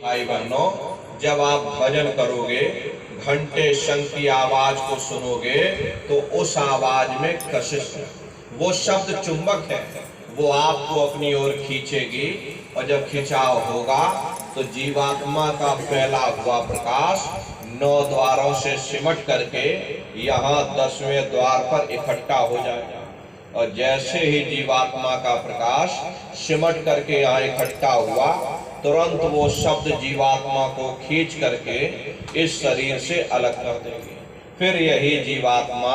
भाई बहनों, जब आप भजन करोगे, घंटे शंख की आवाज को सुनोगे तो उस आवाज में कशिश है। वो शब्द चुंबक है, वो आपको अपनी ओर खींचेगी और जब खिंचाव होगा तो जीवात्मा का फैला हुआ प्रकाश 9 द्वारों से सिमट करके यहाँ 10वें द्वार पर इकट्ठा हो जाएगा। और जैसे ही जीवात्मा का प्रकाश सिमट करके यहाँ इकट्ठा हुआ, तुरंत वो शब्द जीवात्मा को खींच करके इस शरीर से अलग कर देंगे। फिर यही जीवात्मा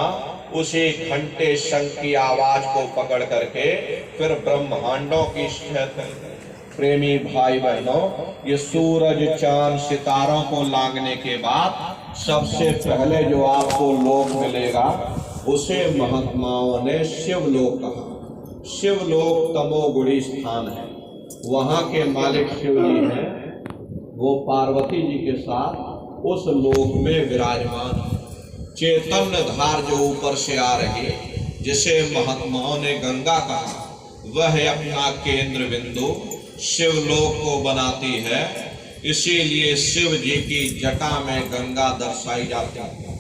उसी घंटे शंख की आवाज को पकड़ करके फिर ब्रह्मांडों की सृष्टि। प्रेमी भाई बहनों, ये सूरज चांद सितारों को लांघने के बाद सबसे पहले जो आपको लोक मिलेगा उसे महात्माओं ने शिवलोक कहा। शिवलोक तमोगुणी स्थान है, वहां के मालिक शिव जी हैं, वो पार्वती जी के साथ उस लोक में विराजमान है। चैतन्य धार जो ऊपर से आ रही, जिसे महात्माओं ने गंगा कहा, वह अपना केंद्र बिंदु शिवलोक को बनाती है। इसीलिए शिव जी की जटा में गंगा दर्शाई जाती है।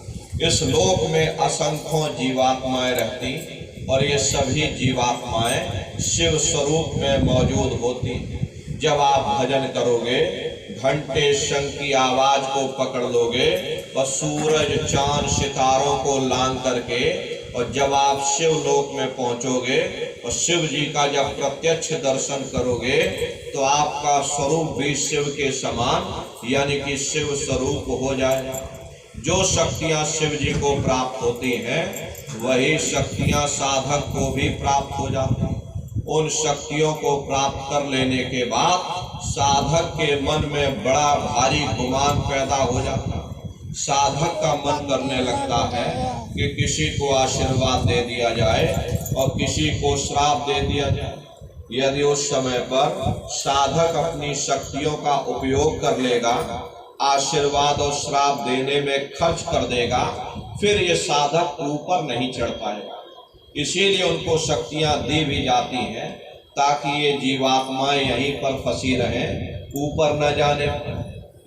इस लोक में असंख्यों जीवात्माएं रहती और ये सभी जीवात्माएं शिव स्वरूप में मौजूद होती। जब आप भजन करोगे, घंटे शंख की आवाज को पकड़ लोगे और सूरज चांद सितारों को लांघ करके, और जब आप शिवलोक में पहुंचोगे और शिव जी का जब प्रत्यक्ष दर्शन करोगे तो आपका स्वरूप भी शिव के समान यानी कि शिव स्वरूप हो जाएगा। जो शक्तियां शिव जी को प्राप्त होती हैं वही शक्तियां साधक को भी प्राप्त हो जाती हैं। उन शक्तियों को प्राप्त कर लेने के बाद साधक के मन में बड़ा भारी गुमान पैदा हो जाता है। साधक का मन करने लगता है कि किसी को आशीर्वाद दे दिया जाए और किसी को श्राप दे दिया जाए। यदि उस समय पर साधक अपनी शक्तियों का उपयोग कर लेगा, आशीर्वाद और श्राप देने में खर्च कर देगा, फिर ये साधक ऊपर नहीं चढ़ पाएगा। इसीलिए उनको शक्तियां दी भी जाती हैं ताकि ये जीवात्माएं यहीं पर फंसी रहें, ऊपर न जाने।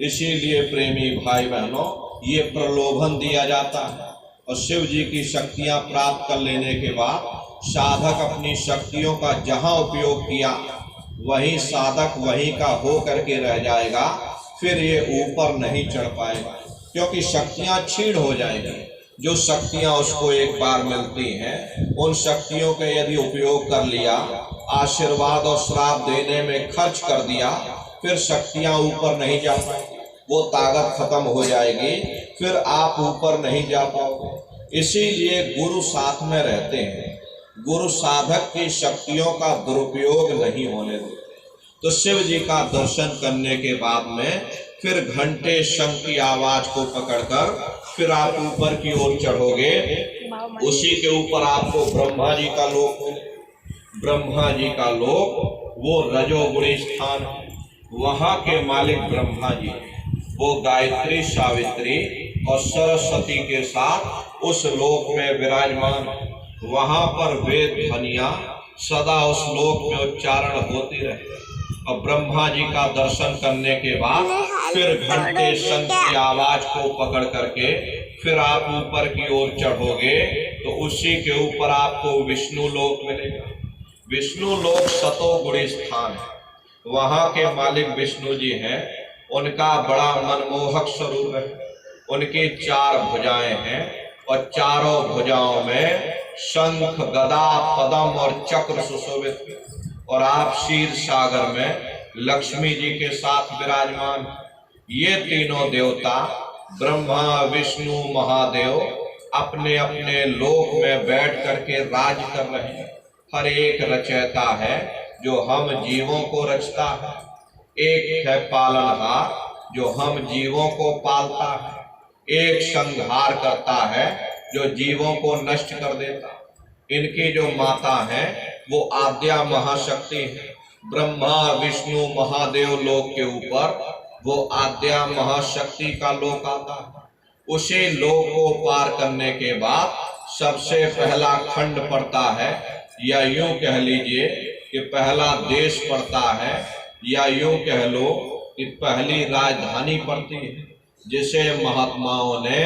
इसीलिए प्रेमी भाई बहनों, ये प्रलोभन दिया जाता है। और शिव जी की शक्तियां प्राप्त कर लेने के बाद साधक अपनी शक्तियों का जहां उपयोग किया वही साधक वहीं का हो करके रह जाएगा, फिर ये ऊपर नहीं चढ़ पाएगा, क्योंकि शक्तियां क्षीण हो जाएगी। जो शक्तियां उसको एक बार मिलती हैं, उन शक्तियों के यदि उपयोग कर लिया, आशीर्वाद और श्राप देने में खर्च कर दिया, फिर शक्तियां ऊपर नहीं जा पाएंगी, वो ताकत खत्म हो जाएगी, फिर आप ऊपर नहीं जा पाओगे। इसीलिए गुरु साथ में रहते हैं, गुरु साधक की शक्तियों का दुरुपयोग नहीं होने देते। तो शिव जी का दर्शन करने के बाद में फिर घंटे शंख की आवाज को पकड़कर फिर आप ऊपर की ओर चढ़ोगे। उसी के ऊपर आपको ब्रह्मा जी का लोक मिले। ब्रह्मा जी का लोक वो रजोगुणी स्थान है, वहां के मालिक ब्रह्मा जी, वो गायत्री सावित्री और सरस्वती के साथ उस लोक में विराजमान। वहां पर वेद ध्वनियां सदा उस लोक में उच्चारण होती रहे। और ब्रह्मा जी का दर्शन करने के बाद फिर घंटे शंख की आवाज को पकड़ करके फिर आप ऊपर की ओर चढ़ोगे तो उसी के ऊपर आपको विष्णु लोक मिलेगा। विष्णु लोक सतोगुणी स्थान है, वहां के मालिक विष्णु जी हैं। उनका बड़ा मनमोहक स्वरूप है। उनकी 4 भुजाएं हैं और चारों भुजाओं में शंख, गदा, पद्म और चक्र सुशोभित। और आप क्षीर सागर में लक्ष्मी जी के साथ विराजमान। ये तीनों देवता ब्रह्मा विष्णु महादेव अपने अपने लोक में बैठ करके राज कर रहे हैं। हर एक रचयिता है जो हम जीवों को रचता है, एक है पालनहार जो हम जीवों को पालता है, एक संहार करता है जो जीवों को नष्ट कर देता। इनकी जो माता है वो आद्या महाशक्ति है। ब्रह्मा विष्णु महादेव लोक के ऊपर वो आद्या महाशक्ति का लोक आता है। उसी लोक को पार करने के बाद सबसे पहला खंड पड़ता है, या यूं कह लीजिए कि पहला देश पड़ता है, या यूं कह लो कि पहली राजधानी पड़ती है, जिसे महात्माओं ने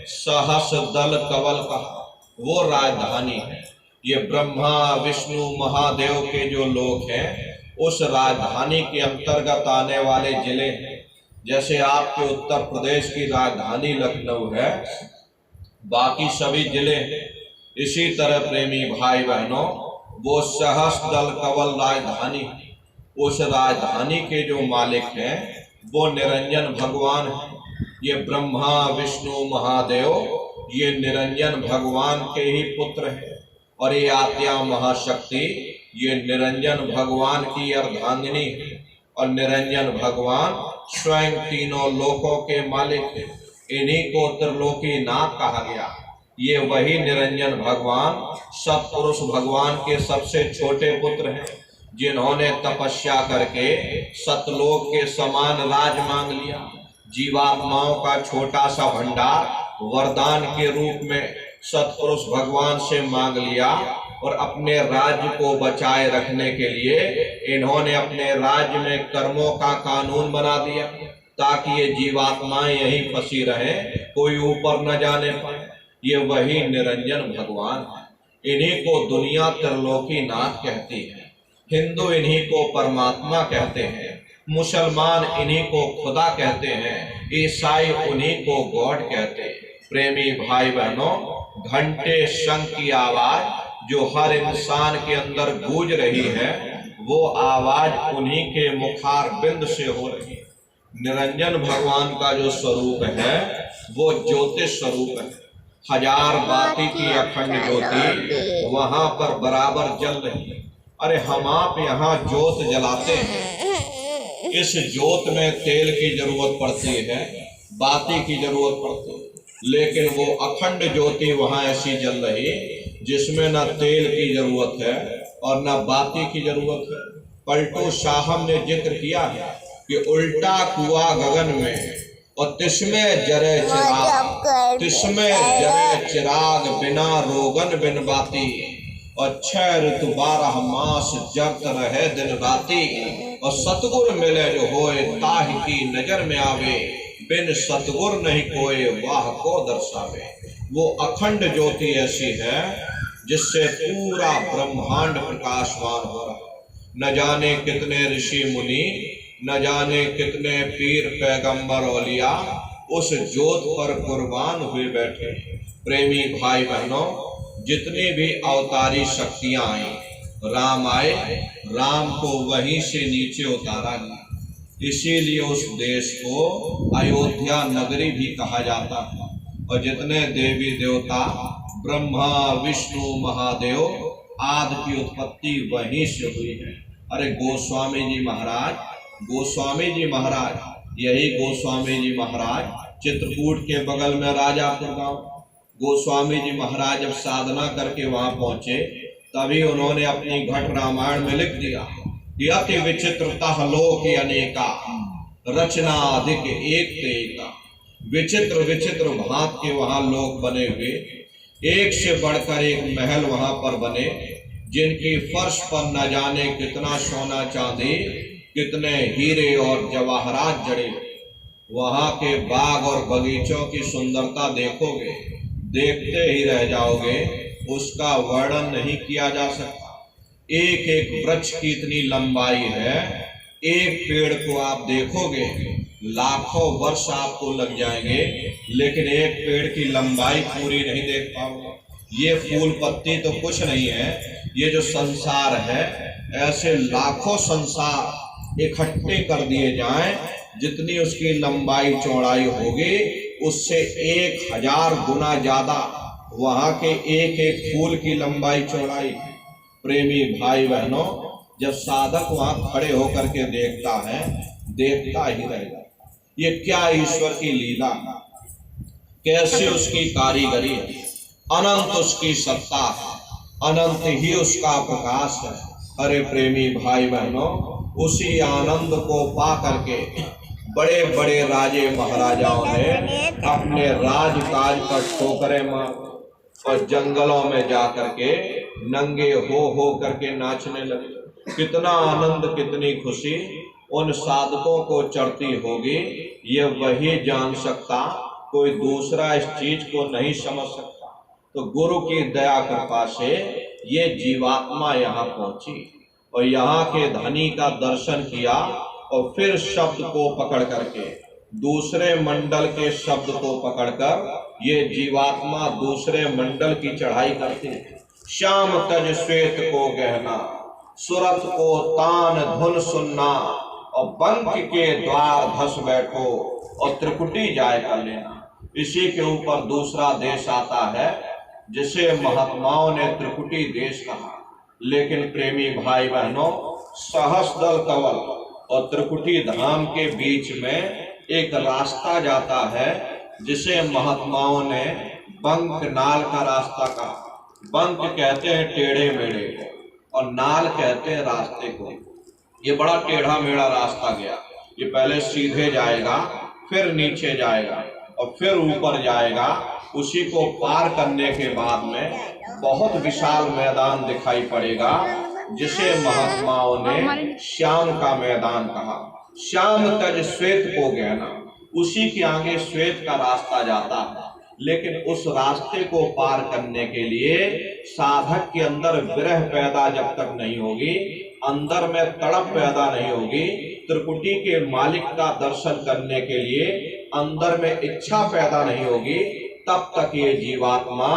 सहस दल कवल कहा, वो राजधानी है। ये ब्रह्मा विष्णु महादेव के जो लोक हैं उस राजधानी के अंतर्गत आने वाले जिले हैं। जैसे आपके उत्तर प्रदेश की राजधानी लखनऊ है, बाकी सभी जिले हैं। इसी तरह प्रेमी भाई बहनों, वो सहस दल कवल राजधानी, उस राजधानी के जो मालिक हैं वो निरंजन भगवान हैं। ये ब्रह्मा विष्णु महादेव ये निरंजन भगवान के ही पुत्र हैं, और ये आद्या महाशक्ति ये निरंजन भगवान की अर्धांगिनी है, और निरंजन भगवान स्वयं तीनों लोकों के मालिक हैं। इन्हीं को त्रिलोकी नाथ कहा गया। ये वही निरंजन भगवान सत्पुरुष भगवान के सबसे छोटे पुत्र हैं, जिन्होंने तपस्या करके सतलोक के समान राज मांग लिया। जीवात्माओं का छोटा सा भंडार वरदान के रूप में सत्पुरुष भगवान से मांग लिया, और अपने राज्य को बचाए रखने के लिए इन्होंने अपने राज्य में कर्मों का कानून बना दिया, ताकि ये जीवात्माएं यहीं फंसी रहे, कोई ऊपर न जाने पाए। ये वही निरंजन भगवान है। इन्हीं को दुनिया त्रिलोकी नाथ कहती है। हिंदू इन्हीं को परमात्मा कहते हैं, मुसलमान इन्हीं को खुदा कहते हैं, ईसाई उन्हीं को गॉड कहते हैं। प्रेमी भाई बहनों, घंटे शंख की आवाज जो हर इंसान के अंदर गूंज रही है, वो आवाज उन्हीं के मुखार बिंद से हो रही है। निरंजन भगवान का जो स्वरूप है वो ज्योतिष स्वरूप है। हजार बाती की अखंड ज्योति वहां पर बराबर जल रही है। अरे हम आप यहाँ ज्योत जलाते हैं, इस ज्योत में तेल की जरूरत पड़ती है, बाती की जरूरत पड़ती है, लेकिन वो अखंड ज्योति वहां ऐसी जल रही जिसमें न तेल की जरूरत है और न बाती की जरूरत है। पलटू साहब ने जिक्र किया है कि उल्टा कुआ गगन में और तिस्में जरे चिराग, तिस्में जरे चिराग बिना रोगन बिन बाती, और 6 ऋतु 12 मास जगत रहे दिन राती, और सतगुर मिले जो होए ताहि की नजर में आवे, बिन सतगुर नहीं कोई वाह को दर्शावे। वो अखंड ज्योति ऐसी है जिससे पूरा ब्रह्मांड प्रकाशवान हो रहा। न जाने कितने ऋषि मुनि, न जाने कितने पीर पैगंबर औलिया उस ज्योत पर कुर्बान हुए बैठे। प्रेमी भाई बहनों, जितनी भी अवतारी शक्तियां आई, राम आए, राम को वहीं से नीचे उतारा गया। इसीलिए उस देश को अयोध्या नगरी भी कहा जाता है। और जितने देवी देवता ब्रह्मा विष्णु महादेव आदि की उत्पत्ति वहीं से हुई है। अरे गोस्वामी जी महाराज, गोस्वामी जी महाराज, यही गोस्वामी जी महाराज चित्रकूट के बगल में राजापुर गांव, गोस्वामी जी महाराज जब साधना करके वहां पहुंचे, तभी उन्होंने अपनी घट रामायण में लिख दिया कि अति विचित्रता लोक अनेका, रचना अधिक एक तेका। विचित्र विचित्र भांत के वहां लोक बने हुए, एक से बढ़कर एक महल वहां पर बने, जिनकी फर्श पर न जाने कितना सोना चांदी, कितने हीरे और जवाहरात जड़े। वहां के बाग और बगीचों की सुंदरता देखोगे, देखते ही रह जाओगे, उसका वर्णन नहीं किया जा सकता। एक एक वृक्ष की इतनी लंबाई है, एक पेड़ को आप देखोगे लाखों वर्ष आपको लग जाएंगे, लेकिन एक पेड़ की लंबाई पूरी नहीं देख पाओगे। ये फूल पत्ती तो कुछ नहीं है, ये जो संसार है, ऐसे लाखों संसार इकट्ठे कर दिए जाएं, जितनी उसकी लंबाई चौड़ाई होगी उससे 1000 गुना ज्यादा वहां के एक एक फूल की लंबाई चौड़ाई। प्रेमी भाई बहनों, जब साधक वहां खड़े होकर के देखता है, देखता ही रह जाता। ये क्या ईश्वर की लीला, कैसे उसकी कारीगरी है, अनंत उसकी सत्ता है, अनंत ही उसका प्रकाश है। अरे प्रेमी भाई बहनों, उसी आनंद को पा करके बड़े बड़े राजे महाराजाओं ने अपने राजकाज पर ठोकरें मार और जंगलों में जा करके नंगे हो करके नाचने लगे। कितना आनंद, कितनी खुशी। उन साधकों को चढ़ती होगी, ये वही जान सकता, कोई दूसरा इस चीज को नहीं समझ सकता। तो गुरु की दया कृपा से ये जीवात्मा यहाँ पहुंची और यहाँ के धनी का दर्शन किया और फिर शब्द को पकड़ करके, दूसरे मंडल के शब्द को पकड़कर ये जीवात्मा दूसरे मंडल की चढ़ाई करती है। श्याम तज श्वेत को गहना, सुरत को तान धुन सुनना, और बंक के द्वार धस बैठो और त्रिकुटी जाय कर लेना। इसी के ऊपर दूसरा देश आता है जिसे महात्माओं ने त्रिकुटी देश कहा। लेकिन प्रेमी भाई बहनों, सहस्रदल कवल और त्रिकुटी धाम के बीच में एक रास्ता जाता है जिसे महात्माओं ने बंक नाल का रास्ता कहा। बंक कहते हैं टेढ़े मेढ़े को और नाल कहते हैं रास्ते को। ये बड़ा टेढ़ा मेढ़ा रास्ता गया। ये पहले सीधे जाएगा, फिर नीचे जाएगा और फिर ऊपर जाएगा। उसी को पार करने के बाद में बहुत विशाल मैदान दिखाई पड़ेगा जिसे महात्माओं ने श्याम का मैदान कहा। श्याम तज श्वेत को गहना, उसी के आगे श्वेत का रास्ता जाता है। लेकिन उस रास्ते को पार करने के लिए साधक के अंदर विरह पैदा जब तक नहीं होगी, अंदर में तड़प पैदा नहीं होगी, त्रिकुटी के मालिक का दर्शन करने के लिए अंदर में इच्छा पैदा नहीं होगी, तब तक ये जीवात्मा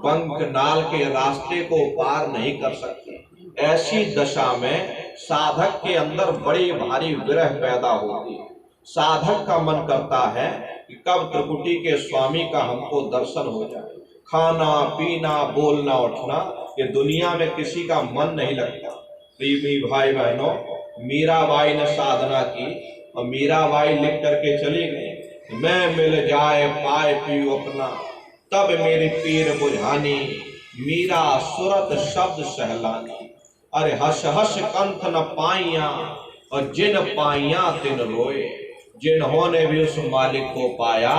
बंक नाल के रास्ते को पार नहीं कर सकती। ऐसी दशा में साधक के अंदर बड़ी भारी विरह पैदा होती है। साधक का मन करता है कि कब त्रिकुटी के स्वामी का हमको दर्शन हो जाए। खाना पीना बोलना उठना, ये दुनिया में किसी का मन नहीं लगता। प्रिय भाई बहनों, मीराबाई ने साधना की और मीराबाई लिख करके चली गई, मैं मिल जाए पाए पीऊ अपना, तब मेरी पीर बुझानी, मीरा सुरत शब्द सहलानी। अरे हस हस कंठ न पाइया और जिन पाइया तिन रोए। जिन्होंने भी उस मालिक को पाया,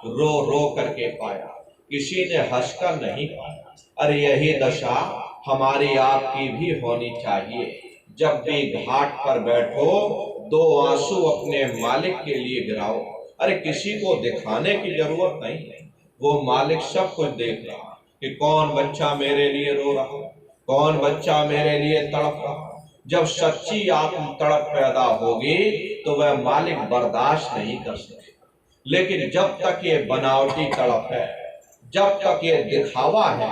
रो रो करके पाया, किसी ने हंसकर नहीं पाया। अरे यही दशा हमारी आपकी भी होनी चाहिए। जब भी घाट पर बैठो, दो आंसू अपने मालिक के लिए गिराओ। अरे किसी को दिखाने की जरूरत नहीं है, वो मालिक सब कुछ देख रहा कि कौन बच्चा मेरे लिए रो रहा, कौन बच्चा मेरे लिए तड़प रहा। जब सच्ची आत्म तड़प पैदा होगी तो वह मालिक बर्दाश्त नहीं कर सके। लेकिन जब तक ये बनावटी तड़प है, जब तक ये दिखावा है,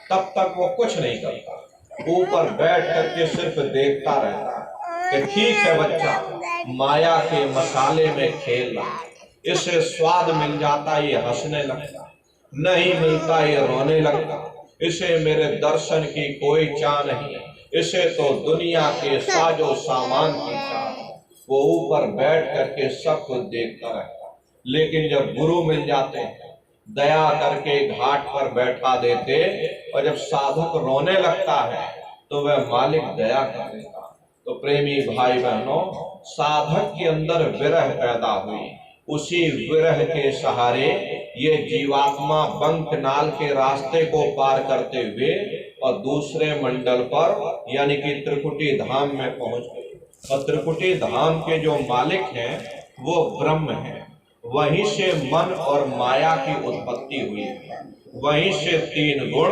तब तक वो कुछ नहीं करता। ऊपर बैठ करके सिर्फ देखता रहता है कि ठीक है बच्चा माया के मसाले में खेल रहा, इसे स्वाद मिल जाता ये हंसने लगता, नहीं मिलता ये रोने लगता। इसे मेरे दर्शन की कोई चाह नहीं, इसे तो दुनिया के साजो सामान की चाह। वो ऊपर बैठ करके सब कुछ देखता रहता। लेकिन जब गुरु मिल जाते हैं, दया करके घाट पर बैठा देते, और जब साधक रोने लगता है तो वह मालिक दया कर देता। तो प्रेमी भाई बहनों, साधक के अंदर विरह पैदा हुई, उसी विरह के सहारे ये जीवात्मा बंक नाल के रास्ते को पार करते हुए और दूसरे मंडल पर यानी कि त्रिकुटी धाम में पहुंच गए। और त्रिकुटी धाम के जो मालिक हैं वो ब्रह्म हैं। वहीं से मन और माया की उत्पत्ति हुई है। वहीं से तीन गुण,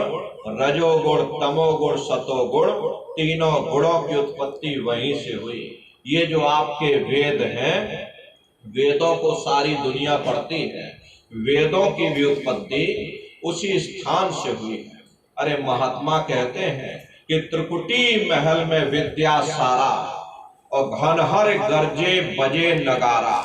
रजोगुण तमोगुण सतोगुण, तीनों गुणों की उत्पत्ति वहीं से हुई। ये जो आपके वेद हैं, वेदों को सारी दुनिया पढ़ती है, वेदों की भी उत्पत्ति उसी स्थान से हुई है। अरे महात्मा कहते हैं कि त्रिकुटी महल में विद्या सारा और घनहर गरजे बजे नगारा,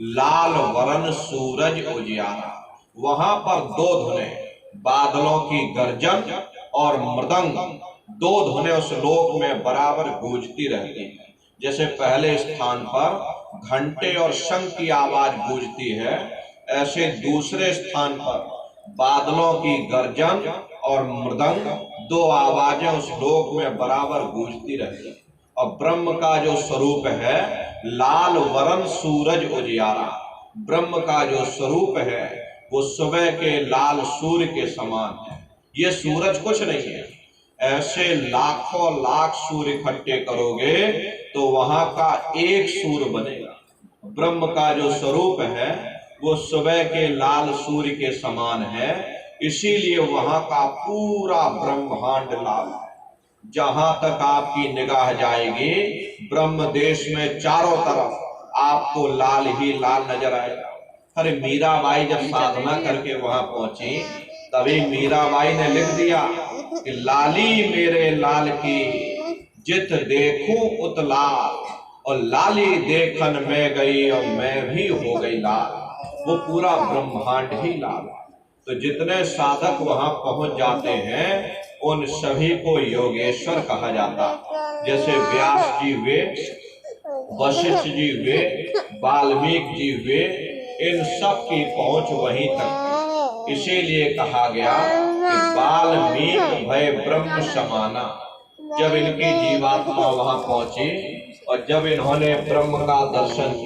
लाल वरन सूरज उजियारा। वहां पर दो धुनें, बादलों की गर्जन और मृदंग, दो धुनें उस लोक में बराबर गूंजती रहती है। जैसे पहले स्थान पर घंटे और शंख की आवाज गूंजती है, ऐसे दूसरे स्थान पर बादलों की गर्जन और मृदंग, दो आवाजें उस लोक में बराबर गूंजती रहती है। और ब्रह्म का जो स्वरूप है लाल वरन सूरज उजियारा, ब्रह्म का जो स्वरूप है वो सुबह के लाल सूर्य के समान है। ये सूरज कुछ नहीं है, ऐसे लाखों लाख सूर्य इकट्ठे करोगे तो वहां का एक सूर्य बनेगा। ब्रह्म का जो स्वरूप है वो सुबह के लाल सूर्य के समान है, इसीलिए वहां का पूरा ब्रह्मांड लाल है। जहां तक आपकी निगाह जाएगी ब्रह्म देश में चारों तरफ आपको लाल ही लाल नजर आएगा। अरे मीराबाई जब साधना करके वहां पहुंची तभी मीराबाई ने लिख दिया कि लाली मेरे लाल की जित देखूं उत लाल, और लाली देखन में गई और मैं भी हो गई लाल। वो पूरा ब्रह्मांड ही लाल। तो जितने साधक वहां पहुंच जाते हैं उन सभी को योगेश्वर कहा जाता। जैसे व्यास जी हुए, वशिष्ठ जी हुए, वाल्मीकि जी हुए, इन सब की पहुंच वहीं तक। इसीलिए कहा गया कि वाल्मीकि भय ब्रह्म समाना। जब इनकी जीवात्मा वहां पहुंची और जब इन्होंने ब्रह्म का दर्शन किया